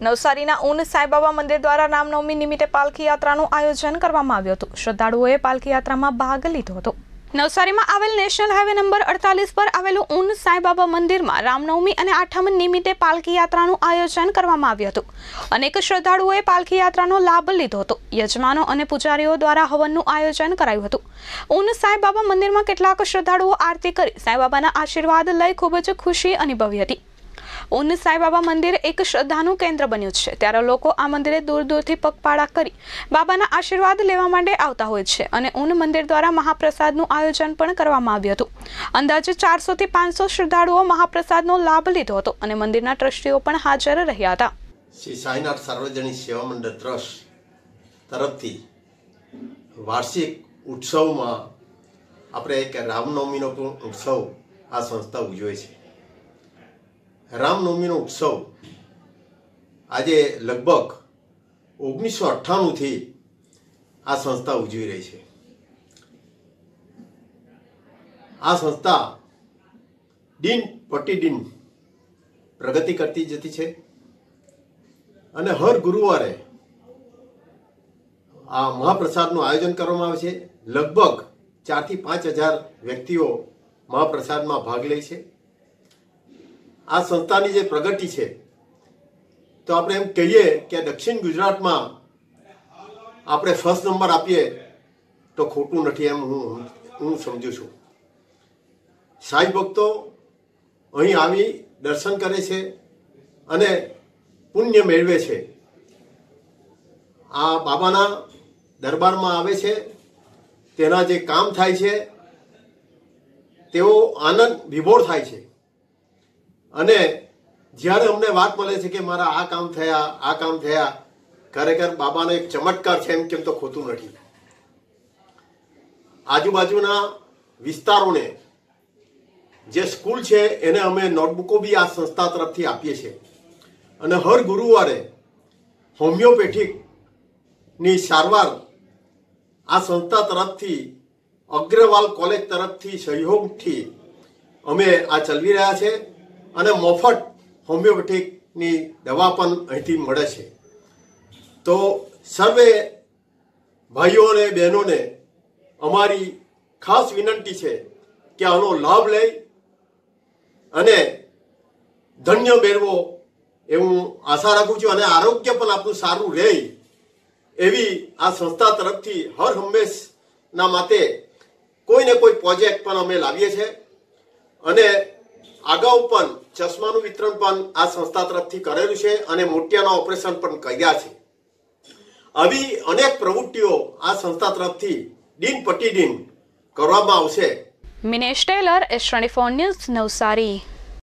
નવસારીના ઊન સાંઈબાબા મંદિર દ્વારા રામનવમી નિમિત્તે પાલખી યાત્રાનું આયોજન કરવામાં આવ્યું હતું। શ્રદ્ધાળુઓએ પાલખી યાત્રામાં ભાગ લીધો હતો। નવસારીમાં આવેલ નેશનલ હાઈવે નંબર 48 પર આવેલું ઊન સાંઈબાબા મંદિરમાં રામનવમી અને આઠમ નિમિત્તે પાલખી યાત્રાનું આયોજન કરવામાં આવ્યું હતું। અનેક શ્રદ્ધાળુઓએ પાલખી યાત્રાનો લાભ લીધો હતો। યજમાનો અને પૂજારીઓ દ્વારા હવનનું આયોજન કરાયું હતું। ઊન સાંઈબાબા મંદિરમાં કેટલાક શ્રદ્ધાળુઓ આરતી કરી સાંઈબાબાના આશીર્વાદ લઈ ખૂબ જ ખુશી અનુભવી હતી। ઊન સાંઈબાબા મંદિર એક શ્રદ્ધાનું કેન્દ્ર બન્યું છે, ત્યારે લોકો આ મંદિરે દૂર દૂરથી પગપાળા કરી બાબાના આશીર્વાદ લેવા માટે આવતા હોય છે અને ઊન મંદિર દ્વારા મહાપ્રસાદનું આયોજન પણ કરવામાં આવ્યું હતું। અંદાજે 400 થી 500 શ્રદ્ધાળુઓ મહાપ્રસાદનો લાભ લીધો હતો અને મંદિરના ટ્રસ્ટીઓ પણ હાજર રહ્યા હતા। શ્રી સાંઈનાથ સાર્વજનિક સેવા મંડળ ટ્રસ્ટ તરફથી વાર્ષિક ઉત્સવમાં આપણે એક રામનવમીનો ઉત્સવ આ સંસ્થા ઉજવે છે। રામનવમીનો ઉત્સવ આજે લગભગ 1998 થી આ સંસ્થા ઉજવી રહી છે। આ સંસ્થા દિન પ્રતિદિન પ્રગતિ કરતી જતી છે અને હર ગુરુવારે આ મહાપ્રસાદનું આયોજન કરવામાં આવે છે। લગભગ 4 થી 5,000 વ્યક્તિઓ મહાપ્રસાદમાં ભાગ લે છે। આ સંસ્થાની જે પ્રગતિ છે તો આપણે એમ કહીએ કે દક્ષિણ ગુજરાતમાં આપણે ફર્સ્ટ નંબર આપીએ તો ખોટું નથી, એમ હું સમજુ છું। સાંઈ ભક્તો અહીં આવી દર્શન કરે છે અને પુણ્ય મેળવે છે। આ બાબાના દરબારમાં આવે છે, તેના જે કામ થાય છે તેઓ આનંદ વિભોર થાય છે અને જ્યારે અમને વાત મળે છે કે મારા આ કામ થયા, ખરેખર બાબાનો એક ચમત્કાર છે, એમ કેમ તો ખોટું નથી। આજુબાજુના વિસ્તારોને જે સ્કૂલ છે એને અમે નોટબુકો બી આ સંસ્થા તરફથી આપીએ છીએ અને હર ગુરુવારે હોમિયોપેથિકની સારવાર આ સંસ્થા તરફથી અગ્રવાલ કોલેજ તરફથી સહયોગથી અમે આ ચલાવી રહ્યા છે અને મફત હોમિયોપેથિકની દવા પણ અહીંથી મળે છે। તો સર્વે ભાઈઓ અને બહેનોને અમારી ખાસ વિનંતી છે કે આનો લાભ લઈ અને ધન્ય મેળવો એવું આશા રાખું છું અને આરોગ્ય પણ આપણું સારું રહે એવી આ સંસ્થા તરફથી હર હંમેશના માટે કોઈને કોઈ પ્રોજેક્ટ પણ અમે લાવીએ છીએ અને અગાઉ પણ ચશ્માનું વિતરણ પણ આ સંસ્થા તરફથી કરેલું છે અને મોતિયાના ઓપરેશન પણ કર્યા છે। આવી અનેક પ્રવૃત્તિઓ આ સંસ્થા તરફથી દિન પ્રતિદિન કરવામાં આવશે। Minesh Tailor, S24 news, Navsari.